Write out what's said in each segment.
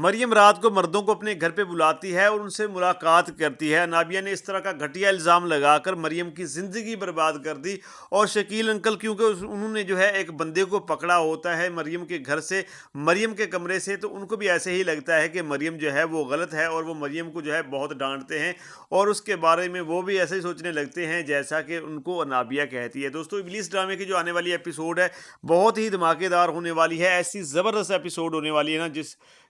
مریم رات کو مردوں کو اپنے گھر پہ بلاتی ہے اور ان سے ملاقات کرتی ہے۔ نابیہ نے اس طرح کا گھٹیا الزام لگا کر مریم کی زندگی برباد کر دی، اور شکیل انکل کیونکہ انہوں نے جو ہے ایک بندے کو پکڑا ہوتا ہے مریم کے گھر سے، مریم کے کمرے سے، تو ان کو بھی ایسے ہی لگتا ہے کہ مریم جو ہے وہ غلط ہے، اور وہ مریم کو جو ہے بہت ڈانٹتے ہیں، اور اس کے بارے میں وہ بھی ایسے ہی سوچنے لگتے ہیں جیسا کہ ان کو نابیہ کہتی ہے۔ دوستو ابلیس ڈرامے کی جو آنے والی ایپیسوڈ ہے بہت ہی دھماکے دار ہونے والی ہے، ایسی زبردست ایپیسوڈ ہونے والی ہے نا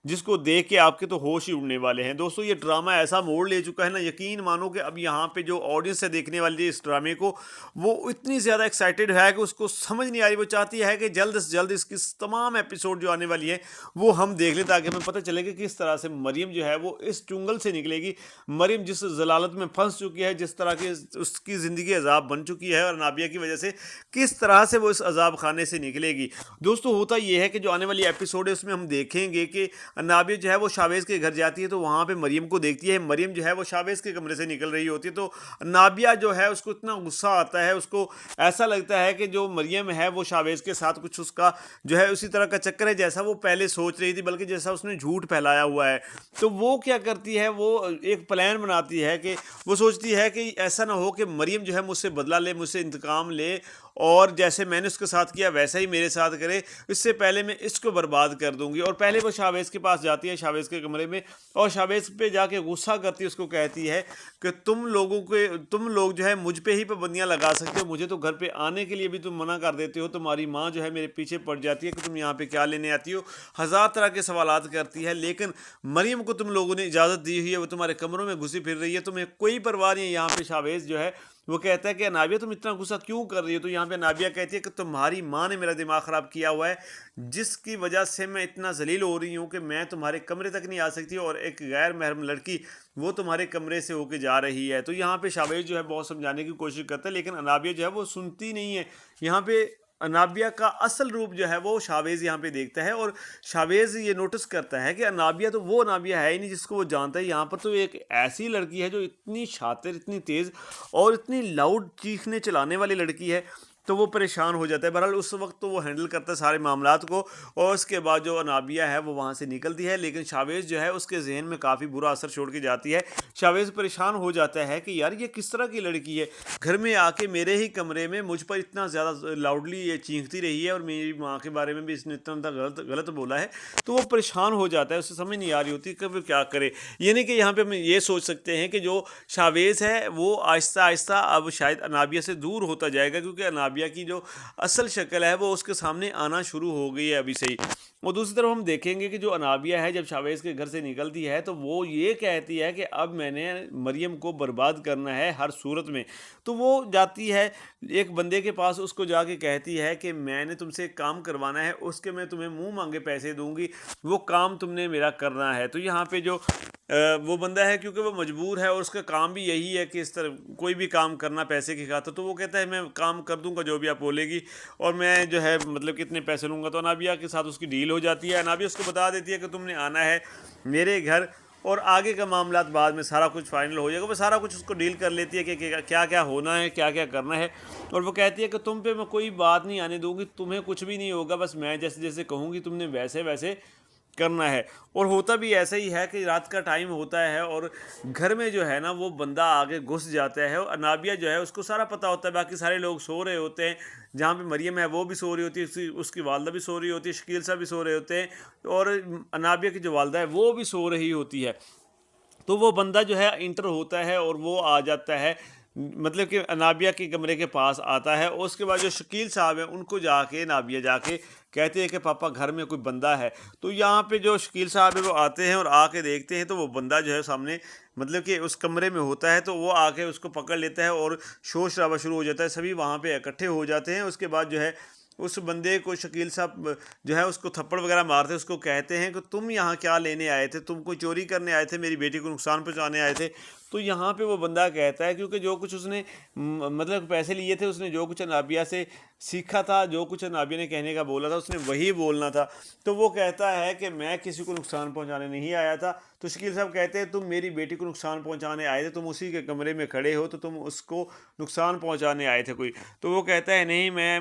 جس کو دیکھ کے آپ کے تو ہوش ہی اڑنے والے ہیں۔ دوستو یہ ڈرامہ ایسا موڑ لے چکا ہے نا، یقین مانو کہ اب یہاں پہ جو آڈینس ہے دیکھنے والی ہے اس ڈرامے کو، وہ اتنی زیادہ ایکسائٹیڈ ہے کہ اس کو سمجھ نہیں آ رہی، وہ چاہتی ہے کہ جلد سے جلد اس کی تمام ایپیسوڈ جو آنے والی ہیں وہ ہم دیکھ لیں، تاکہ ہمیں پتہ چلے کہ کس طرح سے مریم جو ہے وہ اس چنگل سے نکلے گی، مریم جس ضلالت میں پھنس چکی ہے، جس طرح کی اس کی زندگی عذاب بن چکی ہے، اور نابیہ کی وجہ سے کس طرح سے وہ اس عذاب خانے سے نکلے گی۔ دوستو ہوتا یہ ہے کہ جو آنے والی ایپیسوڈ ہے اس میں ہم دیکھیں گے کہ نابیہ جو ہے وہ شاویز کے گھر جاتی ہے، تو وہاں پہ مریم کو دیکھتی ہے، مریم جو ہے وہ شاویز کے کمرے سے نکل رہی ہوتی ہے، تو نابیہ جو ہے اس کو اتنا غصہ آتا ہے، اس کو ایسا لگتا ہے کہ جو مریم ہے وہ شاویز کے ساتھ کچھ اس کا جو ہے اسی طرح کا چکر ہے جیسا وہ پہلے سوچ رہی تھی، بلکہ جیسا اس نے جھوٹ پھیلایا ہوا ہے۔ تو وہ کیا کرتی ہے، وہ ایک پلان بناتی ہے کہ وہ سوچتی ہے کہ ایسا نہ ہو کہ مریم جو ہے مجھ سے بدلہ لے، مجھ سے انتقام لے، اور جیسے میں نے اس کے ساتھ کیا ویسا ہی میرے ساتھ کرے، اس سے پہلے میں اس کو برباد کر دوں گی۔ اور پہلے وہ شاویز کے پاس جاتی ہے، شاویز کے کمرے میں، اور شاویز پہ جا کے غصہ کرتی ہے، اس کو کہتی ہے کہ تم لوگ جو ہے مجھ پہ ہی پابندیاں لگا سکتے ہو، مجھے تو گھر پہ آنے کے لیے بھی تم منع کر دیتے ہو، تمہاری ماں جو ہے میرے پیچھے پڑ جاتی ہے کہ تم یہاں پہ کیا لینے آتی ہو، ہزار طرح کے سوالات کرتی ہے، لیکن مریم کو تم لوگوں نے اجازت دی ہوئی ہے، وہ تمہارے کمروں میں گھسی پھر رہی ہے، تمہیں کوئی پرواہ نہیں ہے۔ یہاں پہ شاویز جو ہے وہ کہتا ہے کہ نابیہ تم اتنا غصہ کیوں کر رہی ہو، تو یہاں پہ نابیہ کہتی ہے کہ تمہاری ماں نے میرا دماغ خراب کیا ہوا ہے، جس کی وجہ سے میں اتنا ذلیل ہو رہی ہوں کہ میں تمہارے کمرے تک نہیں آ سکتی، اور ایک غیر محرم لڑکی وہ تمہارے کمرے سے ہو کے جا رہی ہے۔ تو یہاں پہ شاویز جو ہے بہت سمجھانے کی کوشش کرتا ہے، لیکن نابیہ جو ہے وہ سنتی نہیں ہے۔ یہاں پہ نابیہ کا اصل روپ جو ہے وہ شاویز یہاں پہ دیکھتا ہے، اور شاویز یہ نوٹس کرتا ہے کہ نابیہ تو وہ نابیہ ہے ہی نہیں جس کو وہ جانتا ہے، یہاں پر تو ایک ایسی لڑکی ہے جو اتنی شاطر، اتنی تیز اور اتنی لاؤڈ چیخنے چلانے والی لڑکی ہے، تو وہ پریشان ہو جاتا ہے۔ بہرحال اس وقت تو وہ ہینڈل کرتا ہے سارے معاملات کو، اور اس کے بعد جو نابیہ ہے وہ وہاں سے نکلتی ہے، لیکن شاویز جو ہے اس کے ذہن میں کافی برا اثر چھوڑ کے جاتی ہے۔ شاویز پریشان ہو جاتا ہے کہ یار یہ کس طرح کی لڑکی ہے، گھر میں آ کے میرے ہی کمرے میں مجھ پر اتنا زیادہ لاؤڈلی یہ چیختی رہی ہے، اور میری ماں کے بارے میں بھی اس نے اتنا غلط بولا ہے۔ تو وہ پریشان ہو جاتا ہے، اسے سمجھ نہیں آ رہی ہوتی کہ وہ کیا کرے۔ یعنی کہ یہاں پہ ہم یہ سوچ سکتے ہیں کہ جو شاویز ہے وہ آہستہ آہستہ اب شاید انابیہ سے دور ہوتا جائے گا، کیونکہ انابیہ کی جو اصل شکل ہے وہ اس کے سامنے آنا شروع ہو گئی ہے ابھی سے ہی۔ اور دوسری طرف ہم دیکھیں گے کہ جو انابیہ ہے جب شاویز کے گھر سے نکلتی ہے تو وہ یہ کہتی ہے کہ اب میں نے مریم کو برباد کرنا ہے ہر صورت میں۔ تو وہ جاتی ہے ایک بندے کے پاس، اس کو جا کے کہتی ہے کہ میں نے تم سے ایک کام کروانا ہے، اس کے میں تمہیں منہ مانگے پیسے دوں گی، وہ کام تم نے میرا کرنا ہے۔ تو یہاں پہ جو وہ بندہ ہے کیونکہ وہ مجبور ہے، اور اس کا کام بھی یہی ہے کہ اس طرح کوئی بھی کام کرنا پیسے کی خاطر، تو وہ کہتا ہے میں کام کر دوں گا جو بھی آپ بولے گی، اور میں جو ہے مطلب کتنے پیسے لوں گا۔ تو انابیہ کے ساتھ اس کی ڈیل ہو جاتی ہے، انابیہ اس کو بتا دیتی ہے کہ تم نے آنا ہے میرے گھر، اور آگے کا معاملات بعد میں سارا کچھ فائنل ہو جائے گا۔ وہ سارا کچھ اس کو ڈیل کر لیتی ہے کہ کیا کیا ہونا ہے، کیا کیا کرنا ہے، اور وہ کہتی ہے کہ تم پہ میں کوئی بات نہیں آنے دوں گی، تمہیں کچھ بھی نہیں ہوگا، بس میں جیسے جیسے کہوں گی تم نے ویسے ویسے کرنا ہے۔ اور ہوتا بھی ایسا ہی ہے کہ رات کا ٹائم ہوتا ہے، اور گھر میں جو ہے نا وہ بندہ آگے گھس جاتا ہے، اور انابیہ جو ہے اس کو سارا پتہ ہوتا ہے، باقی سارے لوگ سو رہے ہوتے ہیں، جہاں پہ مریم ہے وہ بھی سو رہی ہوتی ہے، اس کی والدہ بھی سو رہی ہوتی ہے، شکیل صاحب بھی سو رہے ہوتے ہیں، اور انابیہ کی جو والدہ ہے وہ بھی سو رہی ہوتی ہے۔ تو وہ بندہ جو ہے انٹر ہوتا ہے، اور وہ آ جاتا ہے، مطلب کہ نابیہ کے کمرے کے پاس آتا ہے، اور اس کے بعد جو شکیل صاحب ہیں ان کو جا کے نابیہ جا کے کہتے ہیں کہ پاپا گھر میں کوئی بندہ ہے۔ تو یہاں پہ جو شکیل صاحب ہیں وہ آتے ہیں اور آ کے دیکھتے ہیں، تو وہ بندہ جو ہے سامنے مطلب کہ اس کمرے میں ہوتا ہے، تو وہ آ کے اس کو پکڑ لیتا ہے، اور شور شرابہ شروع ہو جاتا ہے، سبھی وہاں پہ اکٹھے ہو جاتے ہیں۔ اس کے بعد جو ہے اس بندے کو شکیل صاحب جو ہے اس کو تھپڑ وغیرہ مارتے، اس کو کہتے ہیں کہ تم یہاں کیا لینے آئے تھے، تم کوئی چوری کرنے آئے تھے، میری بیٹی کو نقصان پہنچانے آئے تھے۔ تو یہاں پہ وہ بندہ کہتا ہے، کیونکہ جو کچھ اس نے مطلب پیسے لیے تھے، اس نے جو کچھ انابیہ سے سیکھا تھا، جو کچھ انابیہ نے کہنے کا بولا تھا اس نے وہی بولنا تھا، تو وہ کہتا ہے کہ میں کسی کو نقصان پہنچانے نہیں آیا تھا۔ تو شکیل صاحب کہتے ہیں تم میری بیٹی کو نقصان پہنچانے آئے تھے، تم اسی کے کمرے میں کھڑے ہو، تو تم اس کو نقصان پہنچانے آئے تھے کوئی۔ تو وہ کہتا ہے نہیں، میں